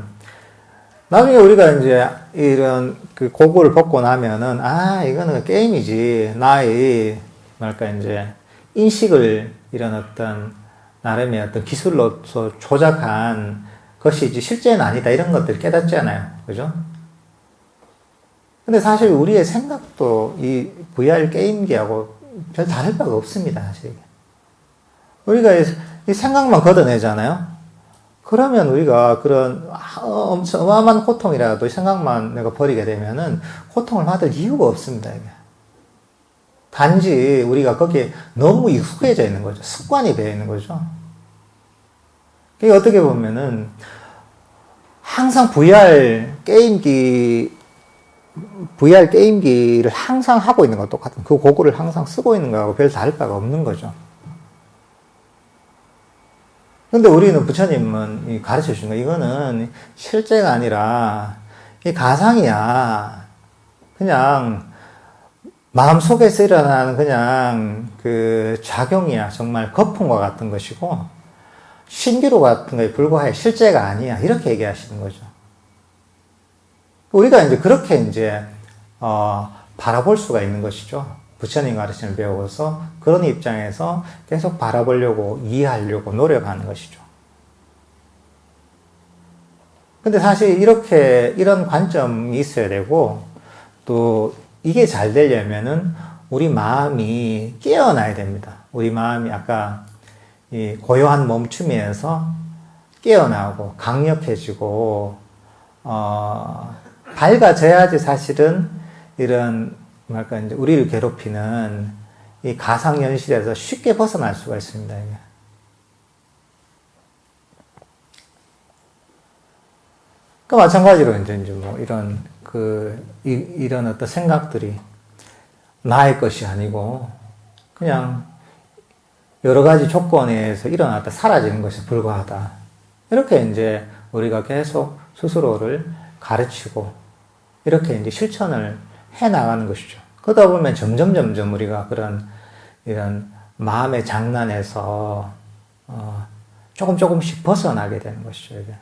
나중에 우리가 이제 이런 그 고글을 벗고 나면은 이거는 게임이지. 나의 뭐랄까 이제 인식을 이런 어떤 나름의 어떤 기술로서 조작한 것이 이제 실제는 아니다. 이런 것들 깨닫잖아요. 그죠? 근데 사실 우리의 생각도 이 VR 게임기하고 별 다를 바가 없습니다. 사실. 우리가 이 생각만 걷어내잖아요. 그러면 우리가 그런 엄청 어마어마한 고통이라도 생각만 내가 버리게 되면은 고통을 받을 이유가 없습니다. 이게. 단지 우리가 거기에 너무 익숙해져 있는 거죠. 습관이 되어 있는 거죠. 이게 어떻게 보면은 항상 VR 게임기를 항상 하고 있는 것 똑같은 그 고글을 항상 쓰고 있는 거하고 별 다를 바가 없는 거죠. 근데 우리는 부처님은 가르쳐 주신 거 이거는 실제가 아니라 이 가상이야. 그냥 마음속에서 일어나는 그냥 그 작용이야. 정말 거품과 같은 것이고 신기루 같은 거에 불과해. 실제가 아니야. 이렇게 얘기하시는 거죠. 우리가 이제 그렇게 이제 바라볼 수가 있는 것이죠. 부처님 가르침을 배우고서 그런 입장에서 계속 바라보려고 이해하려고 노력하는 것이죠. 근데 사실 이런 관점이 있어야 되고 또 이게 잘 되려면은 우리 마음이 깨어나야 됩니다. 우리 마음이 아까 이 고요한 멈춤에서 깨어나고 강력해지고 밝아져야지 사실은 이런 뭐랄까 이제 우리를 괴롭히는 이 가상현실에서 쉽게 벗어날 수가 있습니다. 이게. 그 마찬가지로 이제 뭐 이런 어떤 생각들이 나의 것이 아니고 그냥 여러 가지 조건에서 일어났다 사라지는 것에 불과하다. 이렇게 이제 우리가 계속 스스로를 가르치고 이렇게 이제 실천을 해 나가는 것이죠. 그러다 보면 점점 우리가 이런 마음의 장난에서 조금씩 벗어나게 되는 것이죠. 이게.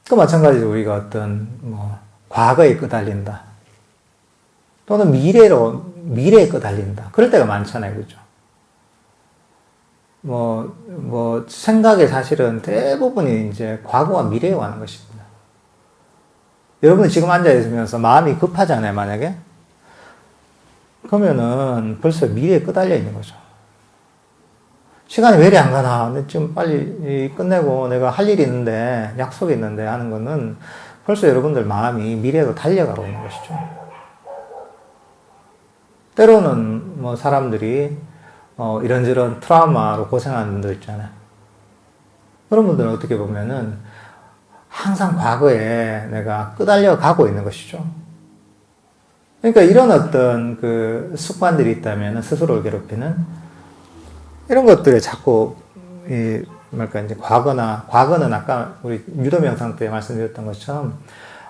또 마찬가지로 우리가 어떤 과거에 끄달린다. 또는 미래에 끄달린다. 그럴 때가 많잖아요. 그죠? 생각의 사실은 대부분이 이제 과거와 미래에 관한 것입니다. 여러분이 지금 앉아있으면서 마음이 급하잖아요, 만약에. 그러면은 벌써 미래에 끄달려 있는 거죠. 시간이 왜 이리 안 가나? 좀 빨리 끝내고 내가 할 일이 있는데, 약속이 있는데 하는 거는 벌써 여러분들 마음이 미래로 달려가고 있는 것이죠. 때로는 사람들이 이런저런 트라우마로 고생하는 분들 있잖아요. 그런 분들은 어떻게 보면은 항상 과거에 내가 끄달려 가고 있는 것이죠. 그러니까 이런 어떤 그 습관들이 있다면 스스로를 괴롭히는 이런 것들에 자꾸 이제 과거는 아까 우리 유도명상 때 말씀드렸던 것처럼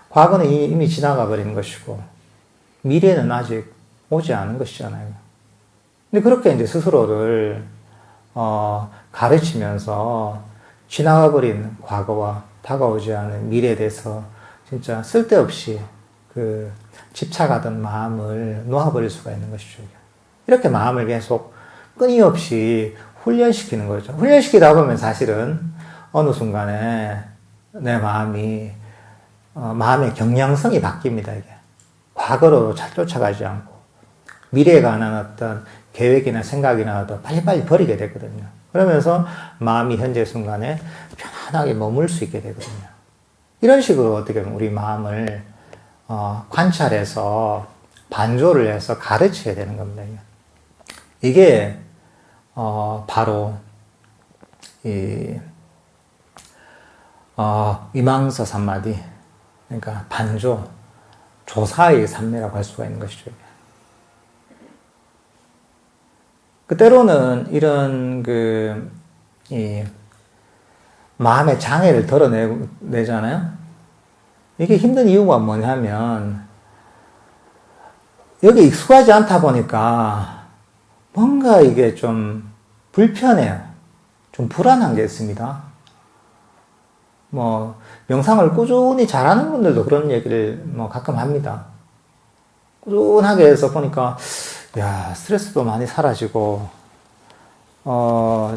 과거는 이미 지나가 버린 것이고 미래는 아직 오지 않은 것이잖아요. 근데 그렇게 이제 스스로를 가르치면서 지나가 버린 과거와 다가오지 않은 미래에 대해서 진짜 쓸데없이 그 집착하던 마음을 놓아버릴 수가 있는 것이죠. 이렇게 마음을 계속 끊임없이 훈련시키는 거죠. 훈련시키다 보면 사실은 어느 순간에 내 마음의 경향성이 바뀝니다. 이게 과거로 잘 쫓아가지 않고 미래에 관한 어떤 계획이나 생각이나 더 빨리빨리 버리게 되거든요. 그러면서 마음이 현재 순간에 편안하게 머물 수 있게 되거든요. 이런 식으로 어떻게 보면 우리 마음을 관찰해서 반조를 해서 가르쳐야 되는 겁니다. 이게 바로 위망서 3마디, 그러니까 반조, 조사의 삶이라고 할 수가 있는 것이죠. 그 때로는 이런 마음의 장애를 덜어내잖아요. 이게 힘든 이유가 뭐냐면, 여기 익숙하지 않다 보니까 뭔가 이게 좀 불편해요. 좀 불안한 게 있습니다. 명상을 꾸준히 잘하는 분들도 그런 얘기를 가끔 합니다. 꾸준하게 해서 보니까, 스트레스도 많이 사라지고,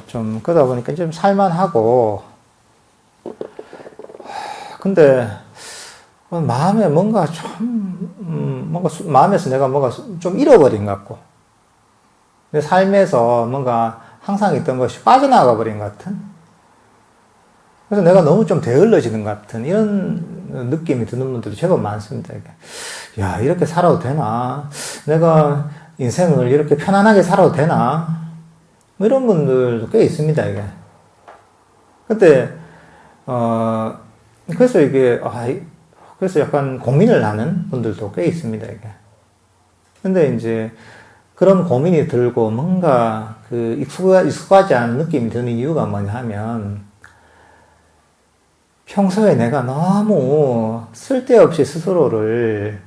좀, 그러다 보니까 좀 살만하고, 근데, 마음에 뭔가 마음에서 내가 뭔가 좀 잃어버린 것 같고, 내 삶에서 뭔가 항상 있던 것이 빠져나가 버린 것 같은, 그래서 내가 너무 좀 게을러지는 것 같은 이런 느낌이 드는 분들도 제법 많습니다. 이렇게 살아도 되나? 내가 인생을 이렇게 편안하게 살아도 되나? 이런 분들도 꽤 있습니다, 이게. 근데, 그래서 약간 고민을 하는 분들도 꽤 있습니다, 이게. 근데 이제 그런 고민이 들고 뭔가 익숙하지 않은 느낌이 드는 이유가 뭐냐 하면, 평소에 내가 너무 쓸데없이 스스로를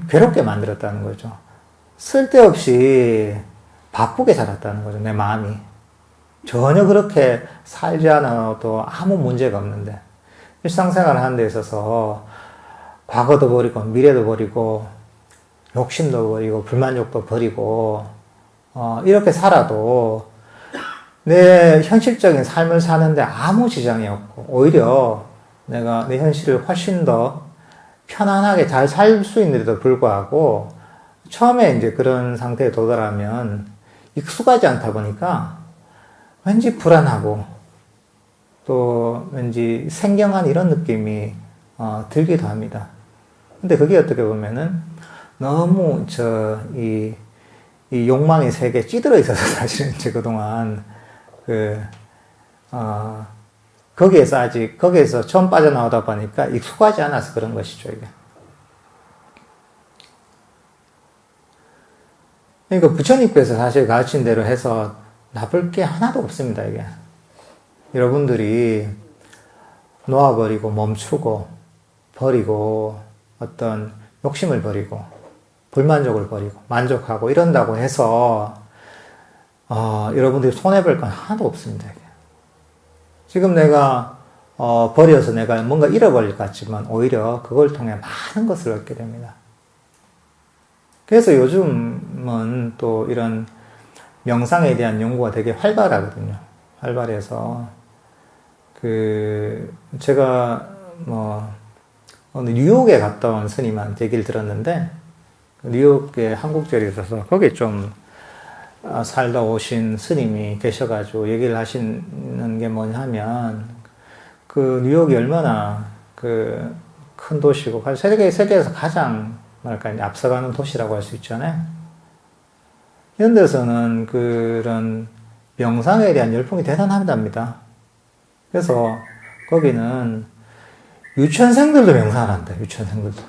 괴롭게 만들었다는 거죠. 쓸데없이 바쁘게 살았다는 거죠, 내 마음이. 전혀 그렇게 살지 않아도 아무 문제가 없는데, 일상생활을 하는 데 있어서 과거도 버리고, 미래도 버리고, 욕심도 버리고, 불만족도 버리고, 이렇게 살아도 내 현실적인 삶을 사는데 아무 지장이 없고, 오히려 내가 내 현실을 훨씬 더 편안하게 잘 살 수 있는데도 불구하고, 처음에 이제 그런 상태에 도달하면 익숙하지 않다 보니까 왠지 불안하고, 또 왠지 생경한 이런 느낌이 들기도 합니다. 근데 그게 어떻게 보면은 너무 이 욕망의 세계에 찌들어 있어서 사실은 이제 그동안 거기에서 처음 빠져나오다 보니까 익숙하지 않아서 그런 것이죠, 이게. 그러니까 부처님께서 사실 가르친 대로 해서 나쁠 게 하나도 없습니다, 이게. 여러분들이 놓아버리고 멈추고 버리고 어떤 욕심을 버리고 불만족을 버리고 만족하고 이런다고 해서 여러분들이 손해볼 건 하나도 없습니다. 이게. 지금 내가 버려서 내가 뭔가 잃어버릴 것 같지만 오히려 그걸 통해 많은 것을 얻게 됩니다. 그래서 요즘은 또 이런 명상에 대한 연구가 되게 활발하거든요. 활발해서 제가 어느 뉴욕에 갔다 온 스님한테 얘기를 들었는데, 뉴욕에 한국절이 있어서 거기에 좀 살다 오신 스님이 계셔가지고 얘기를 하시는 게 뭐냐면, 뉴욕이 얼마나 큰 도시고, 세계에서 가장 앞서가는 도시라고 할 수 있잖아요. 이런 데서는 그런 명상에 대한 열풍이 대단합니다. 그래서 거기는 유치원생들도 명상을 한다, 유치원생들도.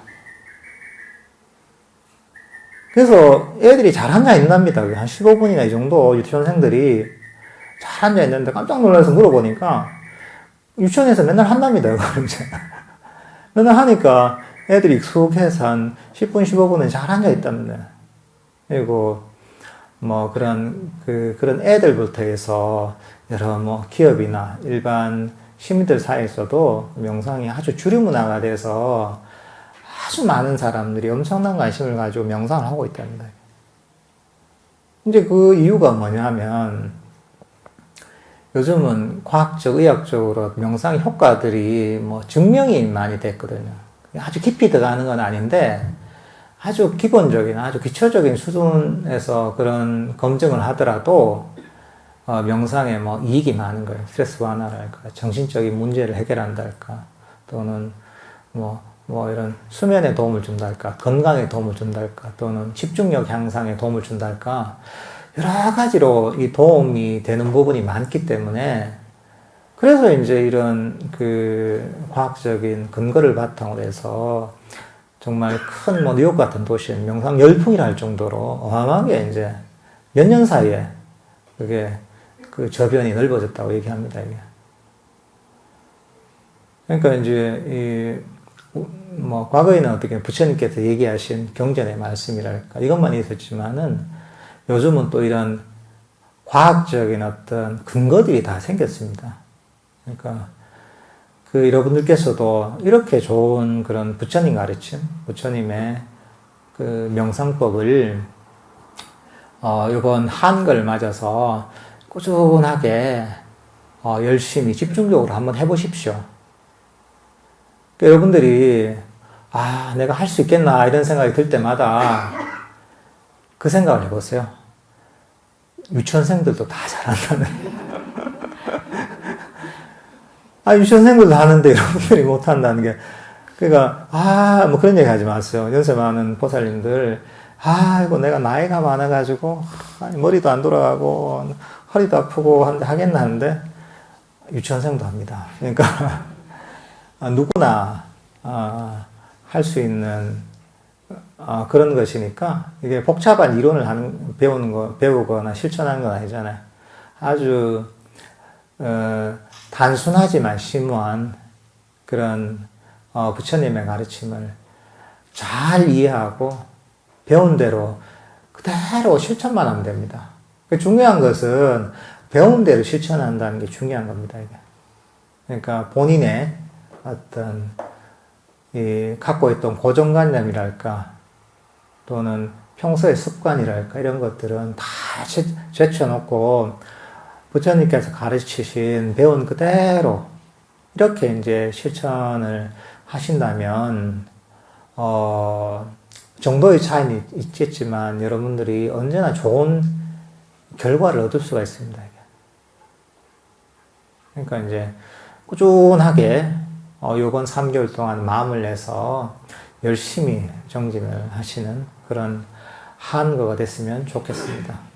그래서 애들이 잘 앉아있답니다. 한 15분이나 이 정도 유치원생들이 잘 앉아있는데 깜짝 놀라서 물어보니까 유치원에서 맨날 한답니다, 그걸 이제. 맨날 하니까 애들이 익숙해서 한 10분, 15분은 잘 앉아있답니다. 그리고 그런 애들부터 해서 여러 기업이나 일반 시민들 사이에서도 명상이 아주 주류 문화가 돼서 아주 많은 사람들이 엄청난 관심을 가지고 명상을 하고 있답니다. 이제 그 이유가 뭐냐면, 요즘은 과학적, 의학적으로 명상의 효과들이 증명이 많이 됐거든요. 아주 깊이 들어가는 건 아닌데, 아주 기본적인, 아주 기초적인 수준에서 그런 검증을 하더라도, 명상에 이익이 많은 거예요. 스트레스 완화랄까, 정신적인 문제를 해결한달까, 또는 이런 수면에 도움을 준달까, 건강에 도움을 준달까, 또는 집중력 향상에 도움을 준달까, 여러 가지로 이 도움이 되는 부분이 많기 때문에 그래서 이제 이런 그 과학적인 근거를 바탕으로 해서 정말 큰 뭐 뉴욕 같은 도시엔 명상 열풍이라 할 정도로 어마어마하게 이제 몇 년 사이에 그게 그 저변이 넓어졌다고 얘기합니다, 이게. 그러니까 이제 뭐 과거에는 어떻게 부처님께서 얘기하신 경전의 말씀이랄까 이것만 있었지만은 요즘은 또 이런 과학적인 어떤 근거들이 다 생겼습니다. 그러니까 그 여러분들께서도 이렇게 좋은 그런 부처님 가르침, 부처님의 그 명상법을 이번 한글 맞아서 꾸준하게 열심히 집중적으로 한번 해보십시오. 그러니까 여러분들이 내가 할 수 있겠나 이런 생각이 들 때마다 그 생각을 해보세요. 유치원생들도 다 잘한다는. 유치원생들도 하는데 여러분들이 못한다는 게. 그러니까, 뭐 그런 얘기 하지 마세요. 연세 많은 보살님들, 이거 내가 나이가 많아가지고, 머리도 안 돌아가고, 허리도 아프고 하겠나 하는데, 유치원생도 합니다. 그러니까, 누구나, 할 수 있는, 그런 것이니까, 이게 복잡한 이론을 배우거나 실천하는 건 아니잖아요. 아주, 단순하지만 심오한 그런 부처님의 가르침을 잘 이해하고 배운 대로 그대로 실천만 하면 됩니다. 중요한 것은 배운 대로 실천한다는 게 중요한 겁니다, 이게. 그러니까 본인의 어떤 갖고 있던 고정관념이랄까 또는 평소의 습관이랄까 이런 것들은 다 제쳐놓고 부처님께서 가르치신 배운 그대로 이렇게 이제 실천을 하신다면 정도의 차이는 있겠지만 여러분들이 언제나 좋은 결과를 얻을 수가 있습니다. 그러니까 이제 꾸준하게 요번 3개월 동안 마음을 내서 열심히 정진을 하시는 그런 한거가 됐으면 좋겠습니다.